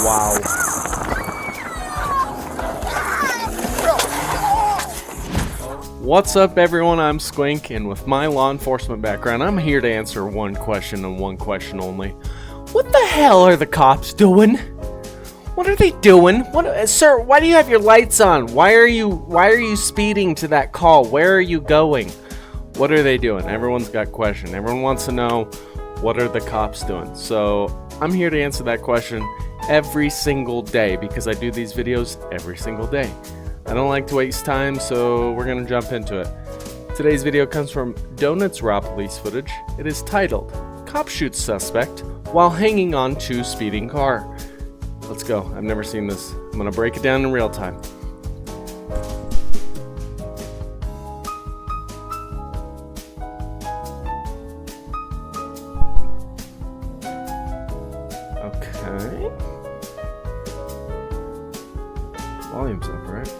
Wow. What's up, everyone? I'm Squink, and with my law enforcement background, I'm here to answer one question and one question only. What the hell are the cops doing? What are they doing? Sir, why do you have your lights on? Why are you speeding to that call? Where are you going? What are they doing? Everyone's got questions. Everyone wants to know, what are the cops doing? So I'm here to answer that question every single day because I do these videos every single day. I don't like to waste time, so we're gonna jump into it. Today's video comes from Donuts Raw police footage. It is titled, Cop Shoots Suspect While Hanging On to Speeding Car. Let's go. I've never seen this. I'm gonna break it down in real time. Okay. Volume's up, right?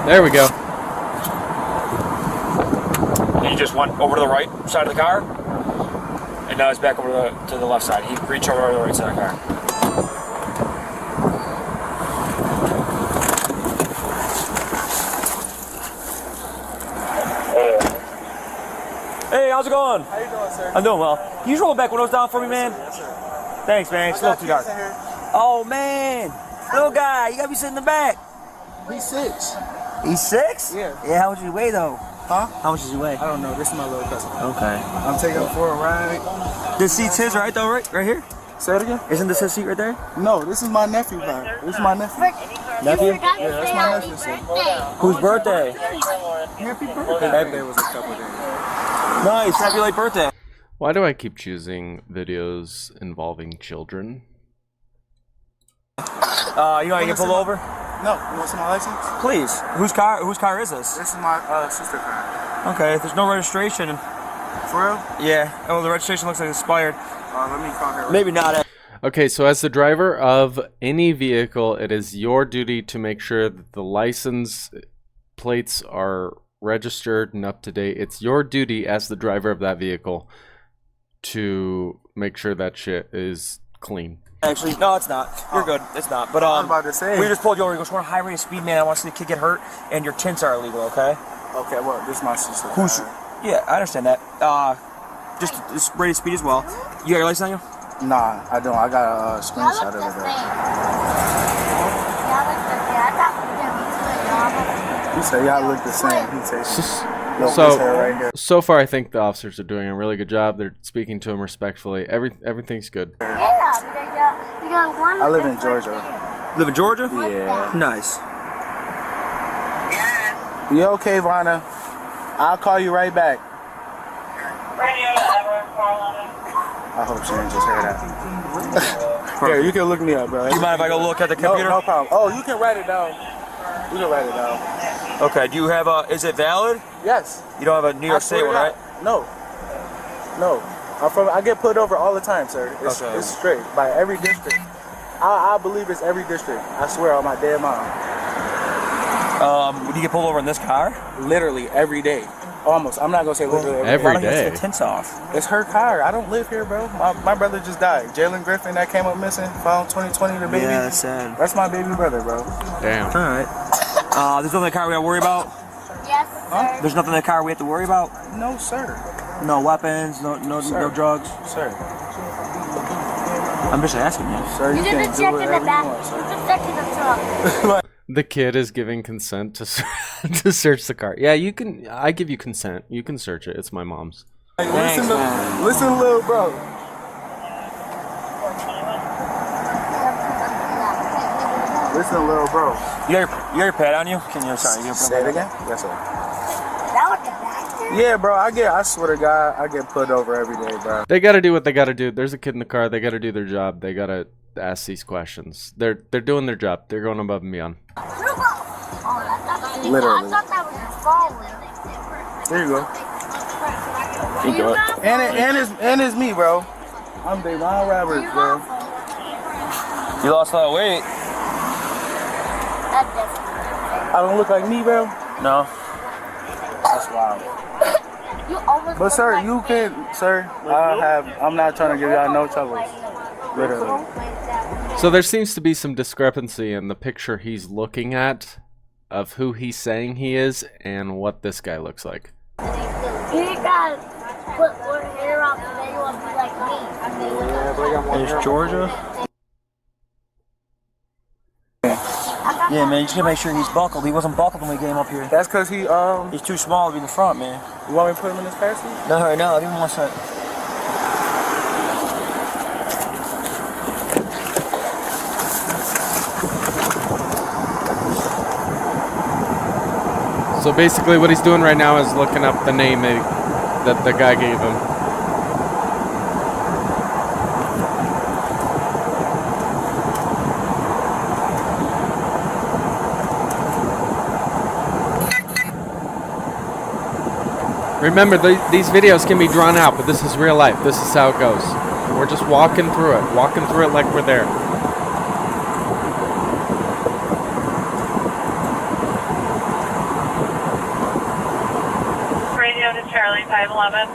There we go. And he just went over to the right side of the car, and now he's back over to the left side. He reached over to the right side of the car. Hey, how's it going? How you doing, sir? I'm doing well. Can you just roll back windows down for me, man? Yes, sir. Thanks, man. It's a little too dark. Oh, man. Little guy, you gotta be sitting in the back. He's 6. He's 6? Yeah. Yeah, how much does he weigh, though? Huh? How much does he weigh? I don't know. This is my little cousin. Okay. I'm taking him for a ride. This seat's his, right, though? Right here? Say it again? Isn't this his seat right there? No, this is my nephew, man. This is my nephew. Nephew? Yeah, that's my nephew, sir. Whose birthday? Happy birthday. His birthday was a couple days. Nice. Happy late birthday. Why do I keep choosing videos involving children? You know how you get pulled over? No. You want to see my license? Please. Whose car is this? This is my sister car. Okay, if there's no registration. For real? Yeah. Oh, the registration looks like it's expired. Let me call her. Maybe not. Okay, so as the driver of any vehicle, it is your duty to make sure that the license plates are registered and up to date. It's your duty as the driver of that vehicle to make sure that shit is clean. Actually, no, it's not. You're good. It's not. But I was about to say. we just pulled you over. He goes, we're on a high rate of speed, man. I want to see the kid get hurt, and your tints are illegal. Okay. Okay, well, this is my sister. Who's? Yeah, I understand that. Just rate of speed as well. You got your license on you? Nah, I don't. I got a screenshot of it. He said y'all look the same. He said. So far, I think the officers are doing a really good job. They're speaking to him respectfully. Everything's good. I live in Georgia. Live in Georgia? Yeah. Nice. You okay, Vonna? I'll call you right back. I hope she didn't just hear that. Here, you can look me up, bro. You mind if I go look at the computer? No problem. Oh, you can write it down. You can write it down. Okay, do you have a, is it valid? Yes. You don't have a New York State one, right? No. No. I get put over all the time, sir. It's straight by every district. I believe it's every district. I swear on my dead mom. Would you get pulled over in this car? Literally every day. Almost. I'm not gonna say literally every every Why don't you day. take the tints off? It's her car. I don't live here, bro. My brother just died. Jalen Griffin that came up missing. Found 2020 the baby. Yeah, that's sad. That's my baby brother, bro. Damn. All right. There's nothing in the car we gotta worry about? Yes, sir. There's nothing in the car we have to worry about? No, sir. No weapons, no drugs? Sir. I'm just asking you. Sir, You can did the do check in whatever the back. you want, sir. You did check in the truck. The kid is giving consent to to search the car. Yeah, you can. I give you consent. You can search it. It's my mom's. Hey, Thanks, listen, little bro. Listen, little bro. You got your pad on you? Can you, sorry, you Say it again? Yes, sir. That was the bastard. Yeah, bro, I swear to God, I get put over every day, bro. They gotta do what they gotta do. There's a kid in the car. They gotta do their job. They gotta ask these questions. They're doing their job. They're going above and beyond. Literally. I thought that was your phone. There you go. You got And it's me, bro. I'm Davon Roberts, bro. You lost a lot of weight. That definitely. I don't look like me, bro. No. That's wild. You almost. But sir, you can, sir. I'm not trying to give y'all no trouble. Literally. So there seems to be some discrepancy in the picture he's looking at of who he's saying he is and what this guy looks like. You gotta put more hair on, so then you won't be like me. There's Georgia. Yeah, man, you just gotta make sure he's buckled. He wasn't buckled when we came up here. That's cause He's too small to be in the front, man. You want me to put him in his car seat? No, right now, give him 1 second. So basically what he's doing right now is looking up the name that the guy gave him. Remember, these videos can be drawn out, but this is real life. This is how it goes. We're just walking through it like we're there. Radio to Charlie 511.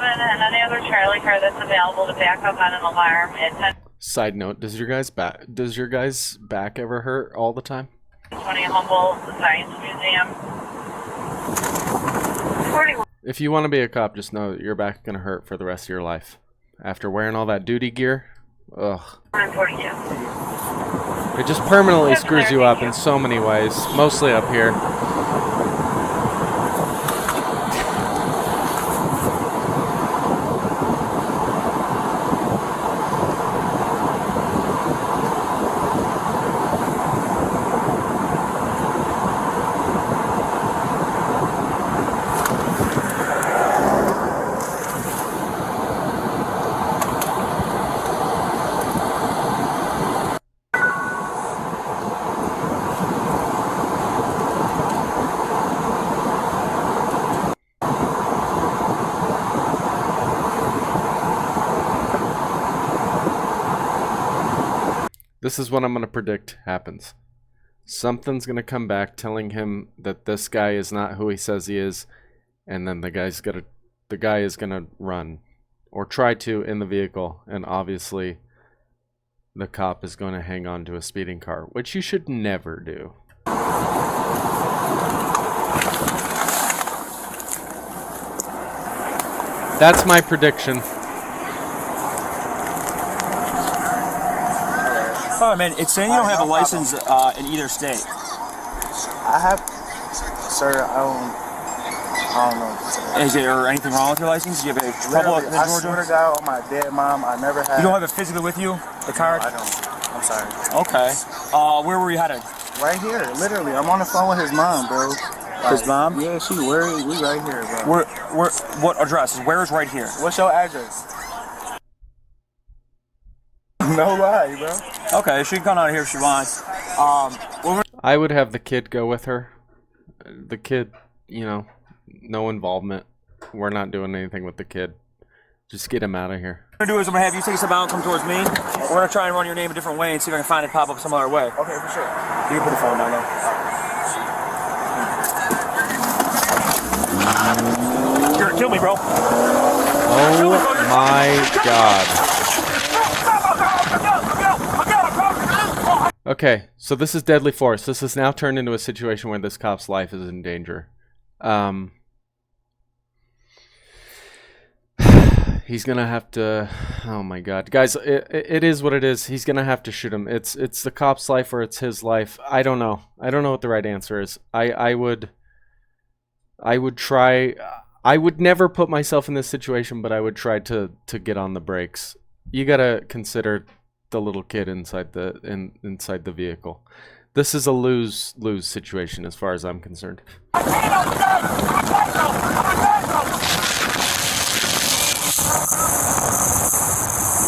And any other Charlie car that's available to back up on an alarm at 10. Side note: Does your guys' back ever hurt all the time? 20 Humboldt Science Museum. 41. If you want to be a cop, just know that your back's gonna hurt for the rest of your life. After wearing all that duty gear, ugh. 42. It just permanently screws you up in so many ways, mostly up here. This is what I'm going to predict happens. Something's going to come back telling him that this guy is not who he says he is, and then the guy is going to run or try to in the vehicle, and obviously the cop is going to hang on to a speeding car, which you should never do. That's my prediction. Oh man, it's saying you don't have a license in either state. I have, sir. I don't know. Is there anything wrong with your license? Do you have a trouble in Georgia? I swear to God, on my dead mom, I never had. You don't have it physically with you, the card? No, I don't. I'm sorry. Okay. Where were you headed? Right here, literally. I'm on the phone with his mom, bro. His mom? Yeah, we right here, bro. What address? Where is right here? What's your address? No lie, bro. Okay, she can come out here if she wants. I would have the kid go with her. The kid, you know, no involvement. We're not doing anything with the kid. Just get him out of here. What I'm gonna do is I'm gonna have you take a step out and come towards me. We're gonna try and run your name a different way and see if I can find it pop up some other way. Okay, for sure. You can put the phone down though. You're gonna kill me, bro. Oh my God. Okay, so this is deadly force. This has now turned into a situation where this cop's life is in danger. He's gonna have to. Oh my God, guys! It is what it is. He's gonna have to shoot him. It's the cop's life or it's his life. I don't know. I don't know what the right answer is. I would try. I would never put myself in this situation, but I would try to get on the brakes. You gotta consider the little kid inside the vehicle. This is a lose-lose situation as far as I'm concerned.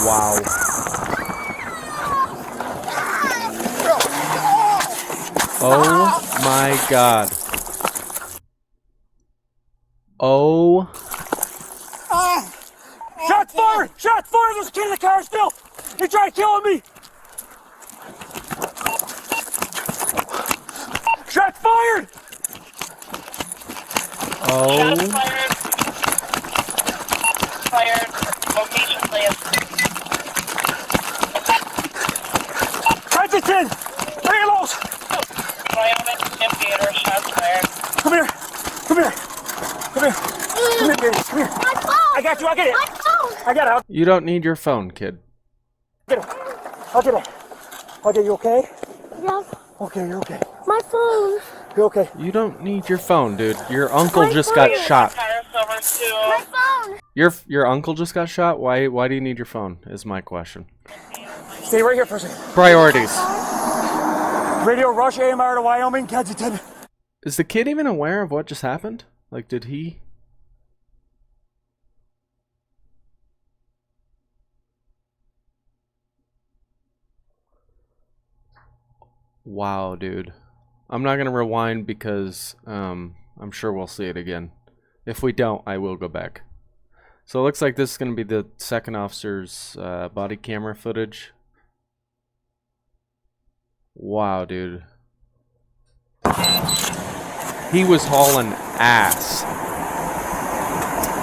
Wow. Oh my God. Oh. Shots fired! Shots fired! There's a kid in the car still! He tried killing me! Shots fired! Oh. Shots fired. Fired. Location, please. Hydrogen! Relos! Wyoming Theater, shots fired. Come here! Come here! Come here! Come here, baby! Come here! My phone! I got you! I get it! My phone! I got it! You don't need your phone, kid. I'll get it! I'll get it! Okay, you okay? Yes. Okay, you're okay. My phone. You're okay. You don't need your phone, dude. Your uncle just got shot. Tires over to My phone. Your uncle just got shot? Why do you need your phone, is my question. Stay right here for a second. Priorities. Radio Rush AMR to Wyoming, Kensington. Is the kid even aware of what just happened? Like, did he... Wow, dude. I'm not going to rewind because I'm sure we'll see it again. If we don't, I will go back. So it looks like this is going to be the second officer's body camera footage. Wow, dude. He was hauling ass.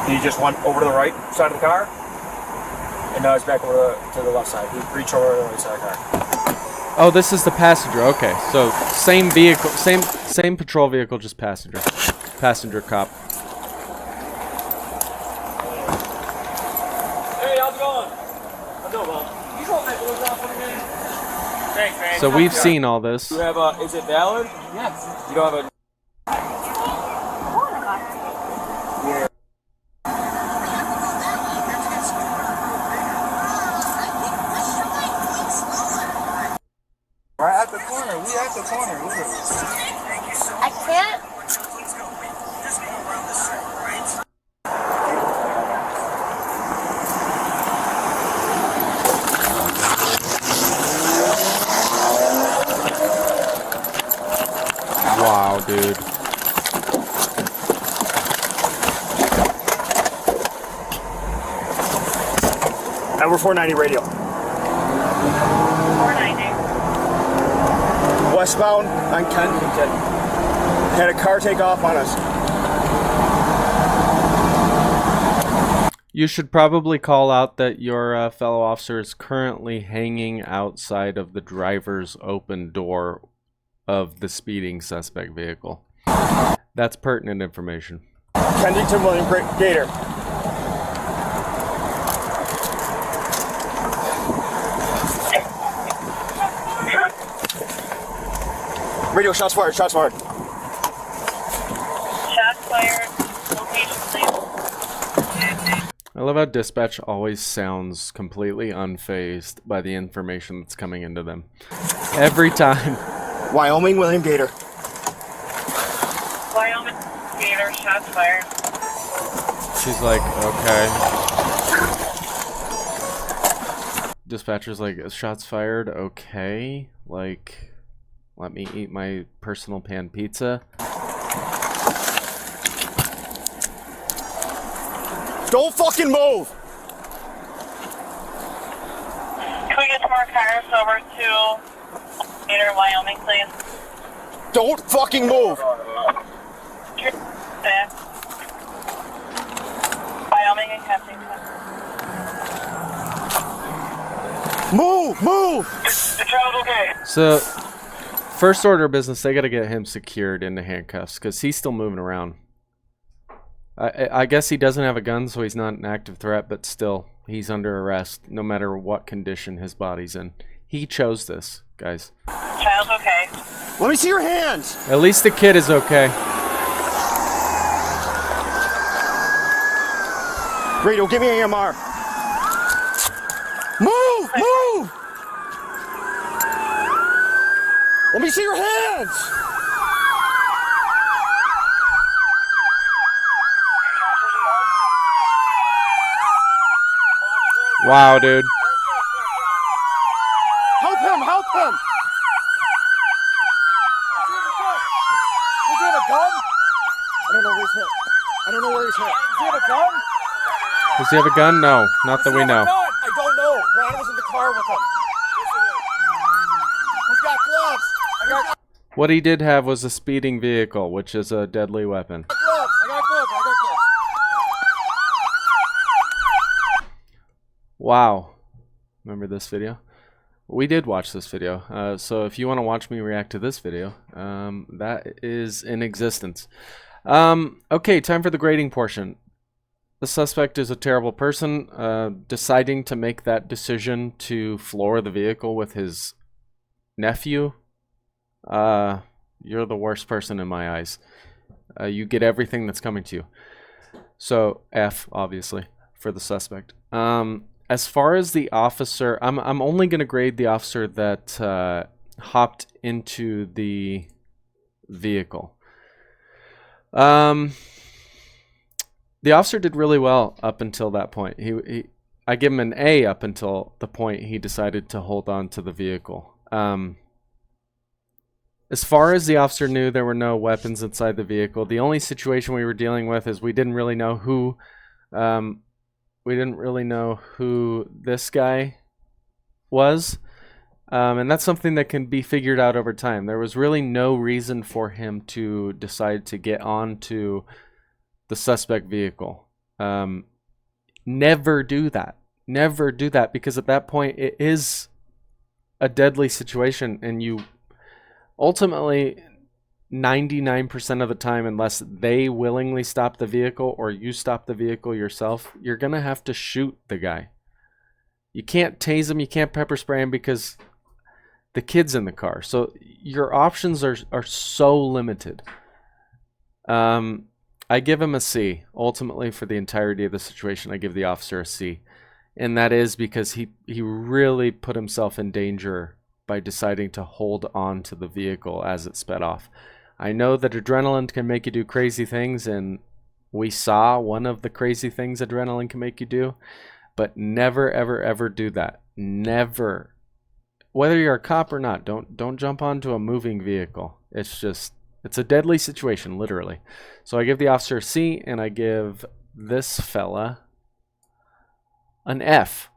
He just went over to the right side of the car, and now he's back over to the left side. He reached over to the right side of the car. Oh, this is the passenger. Okay, so same vehicle, same patrol vehicle, just passenger cop. Hey, how's it going? How's it going, Bob? You hold my doors off for me? Thanks, man. So we've seen all this. You have a, is it valid? Yes. You don't have a... Right at the corner. We at the corner. Literally. I can't. Wow, dude. And we're 490 radio. 490. Westbound on Kensington. Had a car take off on us. You should probably call out that your fellow officer is currently hanging outside of the driver's open door of the speeding suspect vehicle. That's pertinent information. Kensington William Gator. Radio, shots fired, shots fired. Shots fired. Location, please. I love how dispatch always sounds completely unfazed by the information that's coming into them. Every time. Wyoming William Gator. Wyoming Theater, shots fired. She's like, okay. Dispatcher's like, shots fired, okay. Like, let me eat my personal pan pizza. Don't fucking move! Can we get some more cars over to Theater, Wyoming, please? Don't fucking move! Back. Wyoming and Kensington. Move! Move! The travel's okay. So, first order of business, they gotta get him secured into handcuffs, because he's still moving around. I guess he doesn't have a gun, so he's not an active threat, but still, he's under arrest, no matter what condition his body's in. He chose this, guys. Child's okay. Let me see your hands! At least the kid is okay. Radio, give me an AMR. Move! Move! Let me see your hands! Wow, dude. Help him! Help him! Does he have a gun? I don't know who's hit. I don't know where he's hit. Does he have a gun? Does he have a gun? No, not that we know. I don't know. Ron was in the car with him. He's got gloves. I got What he did have was a speeding vehicle, which is a deadly weapon. gloves. I got gloves. Wow. Remember this video? We did watch this video. So if you want to watch me react to this video, that is in existence. Okay, time for the grading portion. The suspect is a terrible person. Deciding to make that decision to floor the vehicle with his nephew, you're the worst person in my eyes. You get everything that's coming to you. So F, obviously, for the suspect. As far as the officer, I'm only going to grade the officer that hopped into the vehicle. The officer did really well up until that point. I give him an A up until the point he decided to hold on to the vehicle. As far as the officer knew, there were no weapons inside the vehicle. The only situation we were dealing with is we didn't really know who this guy was. And that's something that can be figured out over time. There was really no reason for him to decide to get onto the suspect vehicle. Never do that. Never do that, because at that point it is a deadly situation, and you ultimately 99% of the time, unless they willingly stop the vehicle or you stop the vehicle yourself, you're gonna have to shoot the guy. You can't tase him, you can't pepper spray him because the kid's in the car. So your options are so limited. I give him a C. Ultimately, for the entirety of the situation, I give the officer a C. And that is because he really put himself in danger by deciding to hold on to the vehicle as it sped off. I know that adrenaline can make you do crazy things, and we saw one of the crazy things adrenaline can make you do, but never, ever, ever do that. Never. Whether you're a cop or not, don't jump onto a moving vehicle. It's a deadly situation, literally. So I give the officer a C, and I give this fella an F.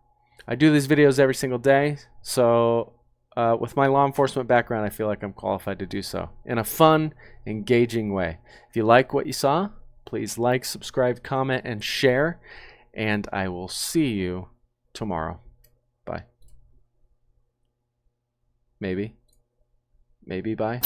I do these videos every single day, so with my law enforcement background, I feel like I'm qualified to do so in a fun, engaging way. If you like what you saw, please like, subscribe, comment, and share, and I will see you tomorrow. Bye. Maybe bye.